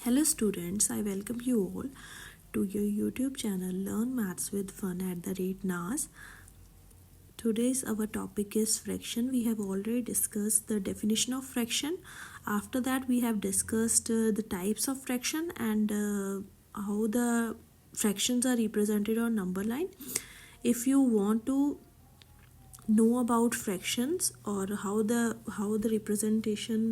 Hello students, I welcome you all to your YouTube channel Learn Maths with Fun @NAS. Today's our topic is fraction. We have already discussed the definition of fraction. After that we have discussed the types of fraction and how the fractions are represented on number line. If you want to know about fractions or how the representation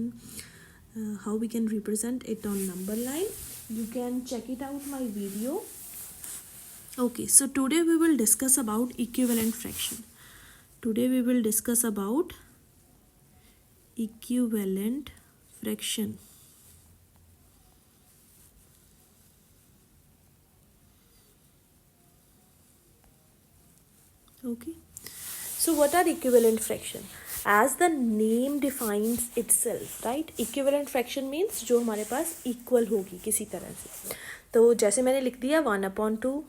how we can represent it on number line, you can check it out my video. Okay, so today we will discuss about equivalent fraction. Today we will discuss about equivalent fraction. Okay, so what are equivalent fraction? As the name defines itself, right? Equivalent fraction means जो हमारे पास equal होगी किसी तरह से. तो जैसे मैंने लिख दिया 1/2,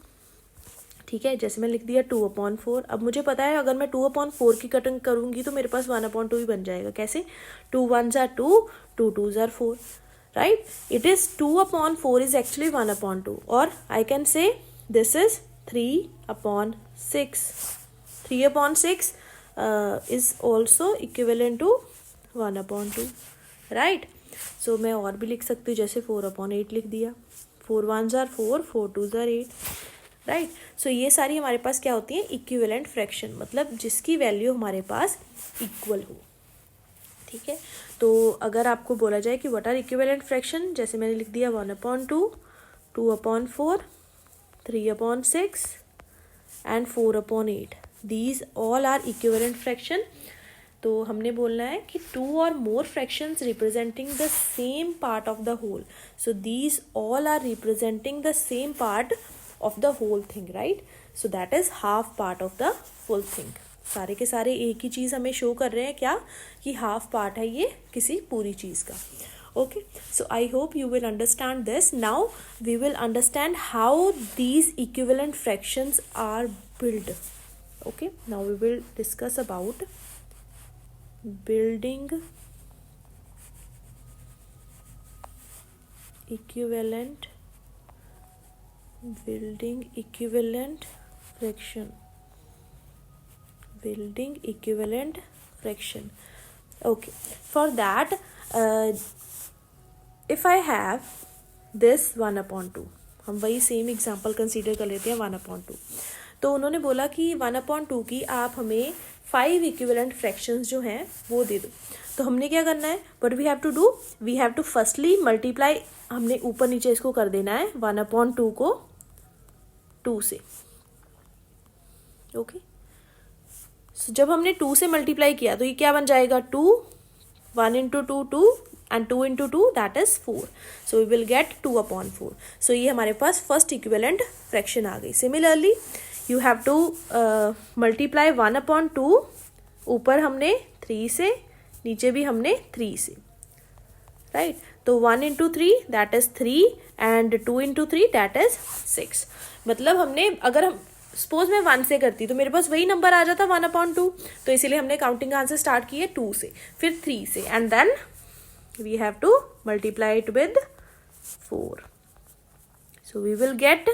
ठीक है, जैसे मैंने लिख दिया 2/4. अब मुझे पता है अगर मैं 2/4 की कटिंग करूँगी तो मेरे पास 1/2 ही बन जाएगा. कैसे? 2 1s are 2, 2 2s are 4, right? It is 2/4 is actually 1/2, or I can say this is 3/6. 3/6 is also equivalent to 1/2, right? So मैं और भी लिख सकती हूँ, जैसे 4/8 लिख दिया. 4 1s are 4, 4 2s are 8, right? सो ये सारी हमारे पास क्या होती है? इक्विवेलेंट फ्रैक्शन, मतलब जिसकी वैल्यू हमारे पास इक्वल हो. ठीक है, तो अगर आपको बोला जाए कि व्हाट आर इक्विवेलेंट फ्रैक्शन, जैसे मैंने लिख दिया 1/2, 2/4, 3/6 and 4/8. These all are equivalent fraction. तो हमने बोलना है कि two or more fractions representing the same part of the whole. So these all are representing the same part of the whole thing, right? So that is half part of the full thing. सारे के सारे एक ही चीज़ हमें show कर रहे हैं, क्या कि हाफ पार्ट है ये किसी पूरी चीज़ का. Okay, so I hope you will understand this. Now we will understand how these equivalent fractions are built. Okay, now we will discuss about building equivalent fraction. Building equivalent fraction. Okay, for that if I have this 1/2, हम वही same example consider कर लेते हैं 1/2. तो उन्होंने बोला कि 1/2 की आप हमें 5 इक्विवेलेंट फ्रैक्शंस जो हैं वो दे दो. तो हमने क्या करना है? What we have to do? We have to firstly multiply. हमने ऊपर नीचे इसको कर देना है 1/2 को 2 से. ओके, सो जब हमने 2 से मल्टीप्लाई किया तो ये क्या बन जाएगा? 2, 1 into 2 2 and 2 into 2 that is 4. So we will get 2/4. So ये हमारे पास फर्स्ट इक्विवेलेंट फ्रैक्शन आ गई. Similarly you have to multiply 1/2. ऊपर हमने 3 से, नीचे भी हमने 3 से, राइट? तो 1 into 3 that is 3 and 2 into 3 that is 6. मतलब हमने, अगर हम सपोज मैं 1 से करती तो मेरे पास वही नंबर आ जाता 1/2. तो इसीलिए हमने काउंटिंग आंसर स्टार्ट किए 2 से, फिर 3 से, and then we have to multiply it with 4. So we will get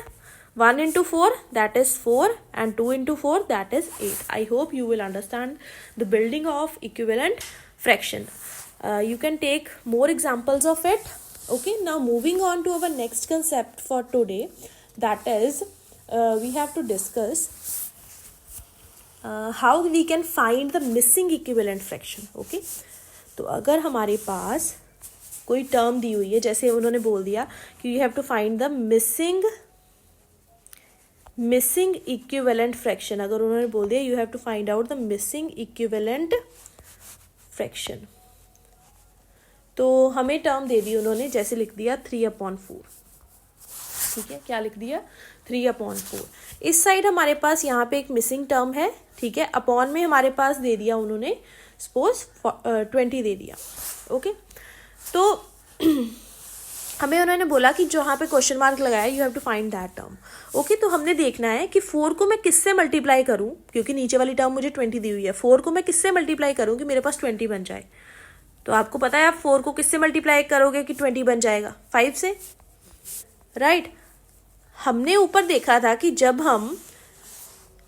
1 into 4 that is 4 and 2 into 4 that is 8. I hope you will understand the building of equivalent fraction. You can take more examples of it. Okay, now moving on to our next concept for today, that is we have to discuss how we can find the missing equivalent fraction. Okay, तो अगर हमारे पास कोई term दी हुई है, जैसे उन्होंने बोल दिया कि you have to find the missing equivalent fraction. अगर उन्होंने बोल दिया you have to find out the missing equivalent fraction, तो हमें टर्म दे दी उन्होंने, जैसे लिख दिया 3/4. ठीक है, क्या लिख दिया? 3/4. इस साइड हमारे पास यहाँ पे एक मिसिंग टर्म है. ठीक है, अपॉन में हमारे पास दे दिया उन्होंने सपोज 20 दे दिया. ओके, तो हमें उन्होंने बोला कि जो यहाँ पे क्वेश्चन मार्क लगाया you have to find that term. Okay, तो हमने देखना है कि 4 को मैं किससे मल्टीप्लाई करूँ, क्योंकि नीचे वाली टर्म मुझे 20 दी हुई है. 4 को मैं किससे मल्टीप्लाई करूँ कि मेरे पास 20 बन जाए. तो आपको पता है आप 4 को किससे मल्टीप्लाई करोगे कि 20 बन जाएगा? 5 से. राइट। हमने ऊपर देखा था कि जब हम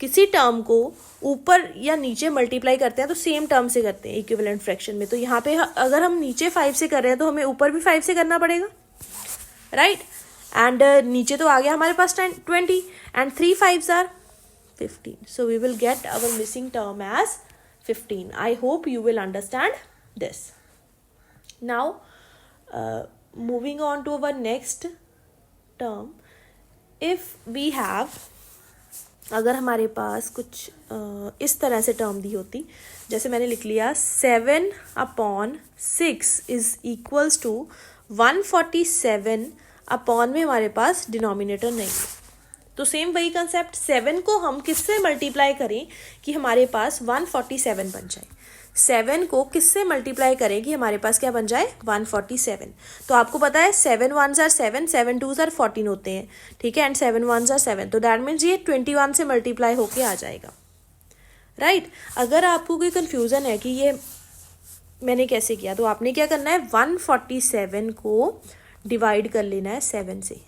किसी टर्म को ऊपर या नीचे मल्टीप्लाई करते हैं तो सेम टर्म से करते हैं इक्विवेलेंट फ्रैक्शन में। तो यहाँ पे अगर हम नीचे 5 से कर रहे हैं तो हमें ऊपर भी 5 से करना पड़ेगा, राइट। एंड नीचे तो आ गया हमारे पास 20 and 3 5s are 15, so we will get our missing term as 15. I hope you will understand this. Now moving on to our next term, if we have, अगर हमारे पास कुछ इस तरह से टर्म दी होती, जैसे मैंने लिख लिया 7/6 इज इक्वल्स टू 147 अपॉन में हमारे पास डिनोमिनेटर नहीं है, तो सेम वही कंसेप्ट 7 को हम किससे मल्टीप्लाई करें कि हमारे पास 147 बन जाए। 7 को किससे मल्टीप्लाई करें कि हमारे पास क्या बन जाए 147। तो आपको पता है 7 1s आर 7, 7 2s आर 14 होते हैं, ठीक है, एंड 7 1s आर 7, तो दैट मीन्स ये 21 से मल्टीप्लाई होके आ जाएगा, राइट। अगर आपको कोई कन्फ्यूज़न है कि ये मैंने कैसे किया, तो आपने क्या करना है 147 को डिवाइड कर लेना है 7 से।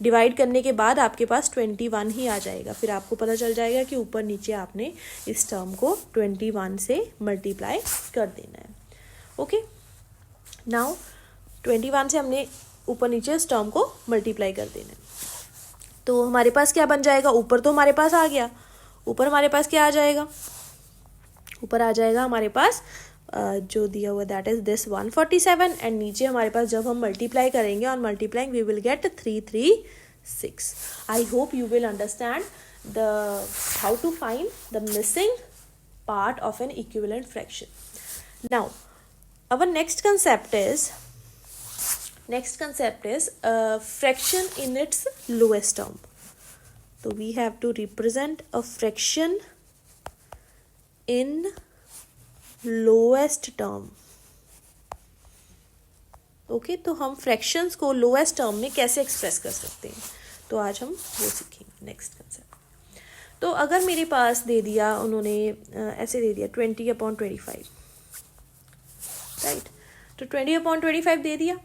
डिवाइड करने के बाद आपके पास 21 ही आ जाएगा, फिर आपको पता चल जाएगा कि ऊपर नीचे आपने इस टर्म को 21 से मल्टीप्लाई कर देना है। ओके, नाउ 21 से हमने ऊपर नीचे इस टर्म को मल्टीप्लाई कर देना है, तो हमारे पास क्या बन जाएगा, ऊपर तो हमारे पास आ गया, ऊपर हमारे पास क्या आ जाएगा, ऊपर आ जाएगा हमारे पास जो दिया हुआ दैट इज दिस 147, एंड नीचे हमारे पास जब हम मल्टीप्लाई करेंगे on multiplying we will get 336. I hope you will understand the how to find the missing part of an equivalent fraction. Now our next concept is fraction in its lowest term. So we have to represent a fraction in lowest term. Okay, तो हम fractions को lowest term में कैसे express कर सकते हैं, तो आज हम वो सीखेंगे नेक्स्ट कंसेप्ट. तो अगर मेरे पास दे दिया उन्होंने ऐसे दे दिया 20/25, राइट, तो 20/25 दे दिया,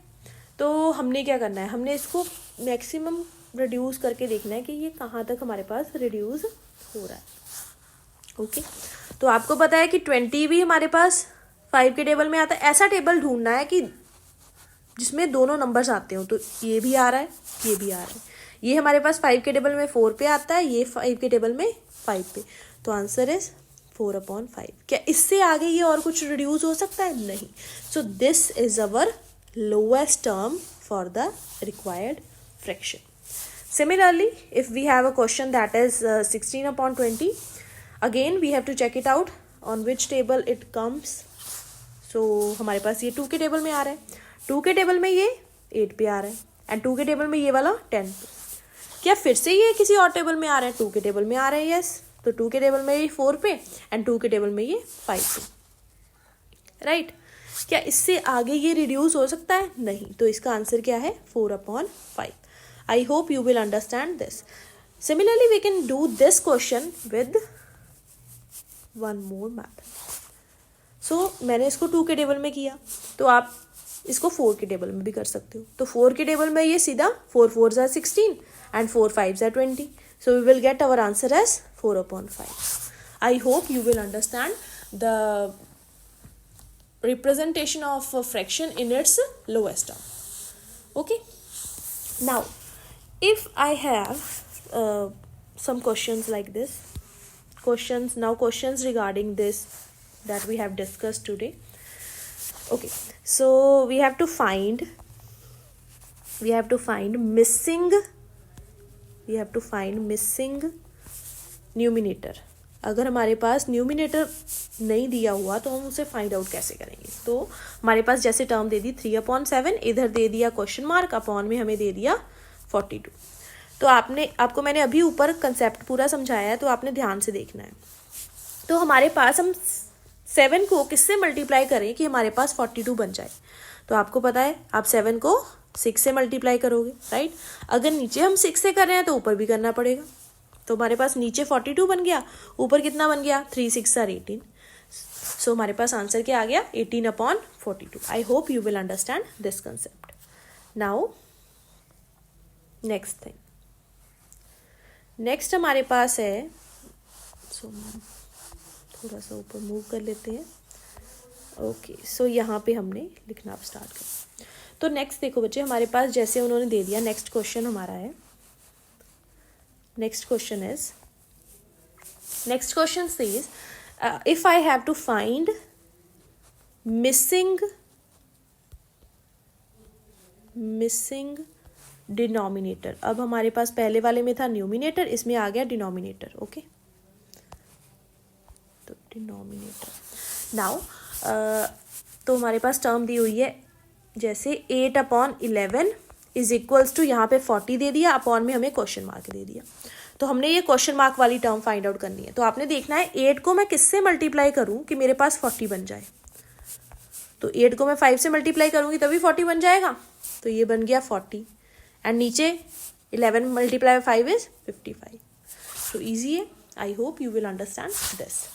तो हमने क्या करना है, हमने इसको मैक्सिमम रिड्यूस करके देखना है कि ये कहाँ तक हमारे पास रिड्यूस हो रहा है. ओके, तो आपको पता है कि 20 भी हमारे पास 5 के टेबल में आता है. ऐसा टेबल ढूंढना है कि जिसमें दोनों नंबर्स आते हो, तो ये भी आ रहा है, ये भी आ रहा है. ये हमारे पास 5 के टेबल में 4 पे आता है, ये 5 के टेबल में 5 पे, तो आंसर इज 4/5. क्या इससे आगे ये और कुछ रिड्यूस हो सकता है? नहीं. So this is our lowest term for the required fraction. Similarly, if we have a question that is 16/20, again we have to check it out on which table it comes. So हमारे पास ये 2 के table में आ रहा है, 2 के table में ये 8 पे आ रहा है, एंड 2 के टेबल में ये वाला 10 पे. क्या फिर से ये किसी और टेबल में आ रहा है? 2 के टेबल में आ रहा है, यस. तो 2 के टेबल में ये 4 पे एंड 2 के टेबल में ये 5 पे, राइट. क्या इससे आगे ये रिड्यूस हो सकता है? नहीं. तो इसका आंसर क्या है? 4/5. I hope you will understand this. Similarly, we can do this question with one more method. So मैंने इसको 2 के टेबल में किया, तो आप इसको 4 के टेबल में भी कर सकते हो. तो 4 के टेबल में ये सीधा 4 4s are 16 and 4 5s are 20. So we will get our answer as 4/5. I hope you will understand the representation of a fraction in its lowest term. Okay. Now, if I have some questions like this, questions regarding this that we have discussed today. Okay, so we have to find missing numerator. अगर हमारे पास numerator नहीं दिया हुआ तो हम उसे find out कैसे करेंगे. तो हमारे पास जैसे टर्म दे दी 3/7, इधर दे दिया क्वेश्चन मार्क, अपॉन में हमें दे दिया 42. तो आपको मैंने अभी ऊपर कंसेप्ट पूरा समझाया है, तो आपने ध्यान से देखना है. तो हमारे पास हम 7 को किससे मल्टीप्लाई करें कि हमारे पास 42 बन जाए. तो आपको पता है आप 7 को 6 से मल्टीप्लाई करोगे, राइट. अगर नीचे हम 6 से कर रहे हैं तो ऊपर भी करना पड़ेगा. तो हमारे पास नीचे 42 बन गया, ऊपर कितना बन गया? 3 6 are 18. सो हमारे पास आंसर क्या आ गया? 18/42. आई hope you will understand this concept. Now next thing, next हमारे पास है, सो थोड़ा सा ऊपर मूव कर लेते हैं। ओके, सो यहाँ पे हमने लिखना आप स्टार्ट कर। तो नेक्स्ट देखो बच्चे, हमारे पास जैसे उन्होंने दे दिया, नेक्स्ट क्वेश्चन हमारा है, next question is, next question says if I have to find missing denominator. अब हमारे पास पहले वाले में था न्यूमिनेटर, इसमें आ गया डिनोमिनेटर। ओके, तो डिनोमिनेटर नाउ तो हमारे पास टर्म दी हुई है जैसे 8/11 इज इक्वल्स टू, यहाँ पे 40 दे दिया, अपॉन में हमें क्वेश्चन मार्क दे दिया। तो हमने ये क्वेश्चन मार्क वाली टर्म फाइंड आउट करनी है। तो आपने देखना है 8 को मैं किससे मल्टीप्लाई करूँ कि मेरे पास 40 बन जाए। तो 8 को मैं 5 से मल्टीप्लाई करूँगी तभी 40 बन जाएगा। तो ये बन गया 40 एंड नीचे 11 मल्टीप्लाई 5 इज 55। सो ईजी है, I hope you will understand this.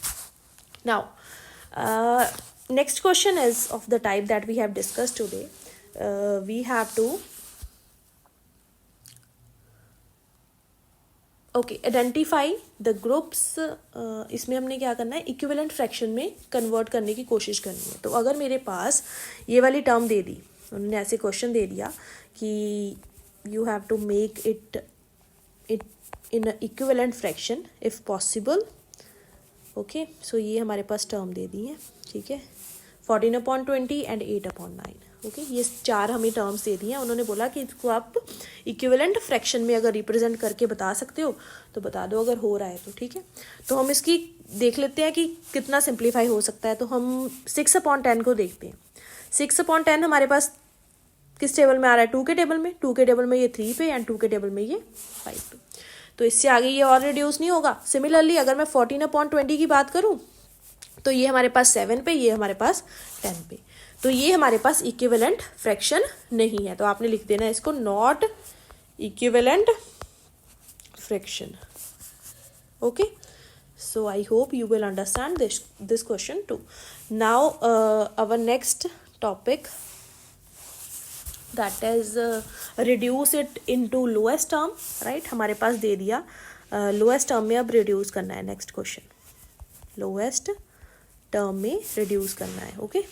Now, next question is of the type that we have discussed today. We have to identify the groups. इसमें हमने क्या करना है, इक्विवेलेंट फ्रैक्शन में convert करने की कोशिश करनी है. तो अगर मेरे पास ये वाली टर्म दे दी, उन्होंने ऐसे क्वेश्चन दे दिया कि you have to make it in a equivalent fraction if possible. Okay, so ये हमारे पास टर्म दे दी है. ठीक है, 14/20 एंड 8/9. ओके, ये 4 हमें टर्म्स दे दी हैं. उन्होंने बोला कि इसको आप इक्विवेलेंट फ्रैक्शन में अगर रिप्रेजेंट करके बता सकते हो तो बता दो, अगर हो रहा है तो. ठीक है, तो हम इसकी देख लेते हैं कि कितना सिंप्लीफाई हो सकता है. तो हम 6/10 को देखते हैं. 6/10 हमारे पास किस टेबल में आ रहा है, 2 के टेबल में. 2 के टेबल में ये 3 पे एंड 2 के टेबल में ये 5 पे. तो इससे आगे ये और रिड्यूस नहीं होगा. सिमिलरली अगर मैं 14/20 की बात करूं तो ये हमारे पास 7 पे, ये हमारे पास 10 पे. तो ये हमारे पास इक्विवेलेंट फ्रैक्शन नहीं है. तो आपने लिख देना इसको not equivalent fraction. Okay, so I hope you will understand this question too. Now our next topic, that is reduce it into lowest term. right, हमारे पास दे दिया लोएस्ट टर्म में अब रिड्यूस करना है. नेक्स्ट क्वेश्चन, लोएस्ट टर्म में reduce करना है. Okay,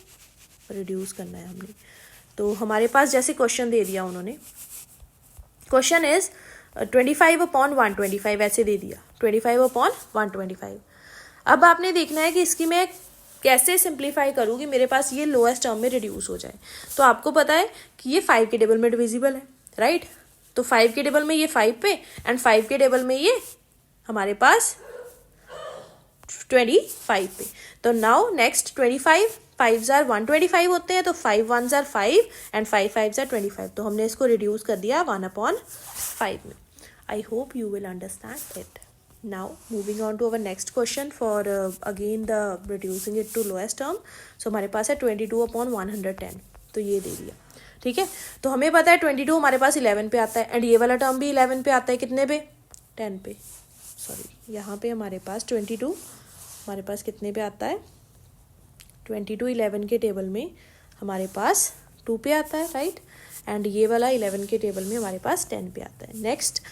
reduce करना है हमने. तो हमारे पास जैसे क्वेश्चन दे दिया उन्होंने, क्वेश्चन इज 25/125 ऐसे दे दिया, 25/125. अब आपने देखना है कि इसकी मैं कैसे सिंप्लीफाई करूँ कि मेरे पास ये लोएस्ट टर्म में रिड्यूस हो जाए. तो आपको पता है कि ये 5 के टेबल में डिविजिबल है. राइट, तो 5 के टेबल में ये 5 पे एंड 5 के टेबल में ये हमारे पास 25 पे. तो नाउ नेक्स्ट 25 5s are 125 होते हैं. तो 5 1s are 5 and 5 5s are 25. तो हमने इसको रिड्यूस कर दिया 1/5 में. आई hope you will understand it. Now moving on to our next question for again the reducing it to lowest term. So हमारे पास है 22/110. तो ये दे दिया. ठीक है, तो हमें पता है 22 हमारे पास 11 पे आता है एंड ये वाला टर्म भी 11 पे आता है. कितने पे, 10 पे. सॉरी, यहाँ पे हमारे पास 22 हमारे पास कितने पे आता है, 22 11 के टेबल में हमारे पास 2 पे आता है. राइट, एंड ये वाला 11 के टेबल में हमारे पास 10 पे आता है. Next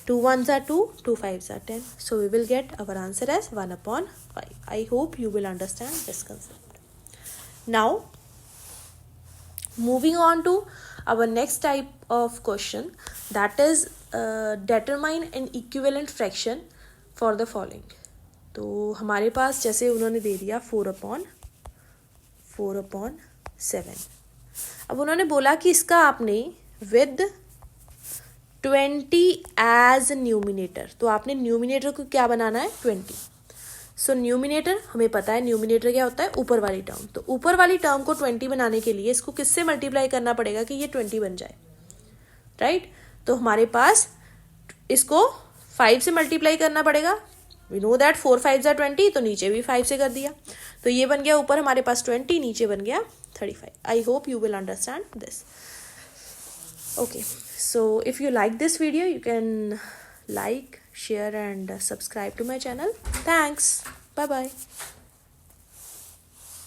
2 1s are 2, 2 5s are 10. So we will get our answer as 1/5. I hope you will understand this concept. Now moving on to our next type of question, that is determine an equivalent fraction for the following. तो हमारे पास जैसे उन्होंने दे दिया 4/7. अब उन्होंने बोला कि इसका आपने विद 20 एज न्यूमिनेटर. तो आपने न्यूमिनेटर को क्या बनाना है, 20. सो न्यूमिनेटर हमें पता है, न्यूमिनेटर क्या होता है, ऊपर वाली टर्म. तो ऊपर वाली टर्म को 20 बनाने के लिए इसको किससे मल्टीप्लाई करना पड़ेगा कि ये 20 बन जाए. राइट, तो हमारे पास इसको 5 से मल्टीप्लाई करना पड़ेगा. We know that 4 5s are 20. तो नीचे भी 5 से कर दिया. तो ये बन गया ऊपर हमारे पास 20, नीचे बन गया 35. आई hope you will understand this. Okay, so if you like this video, you can like, share and subscribe to my channel. Thanks. Bye bye.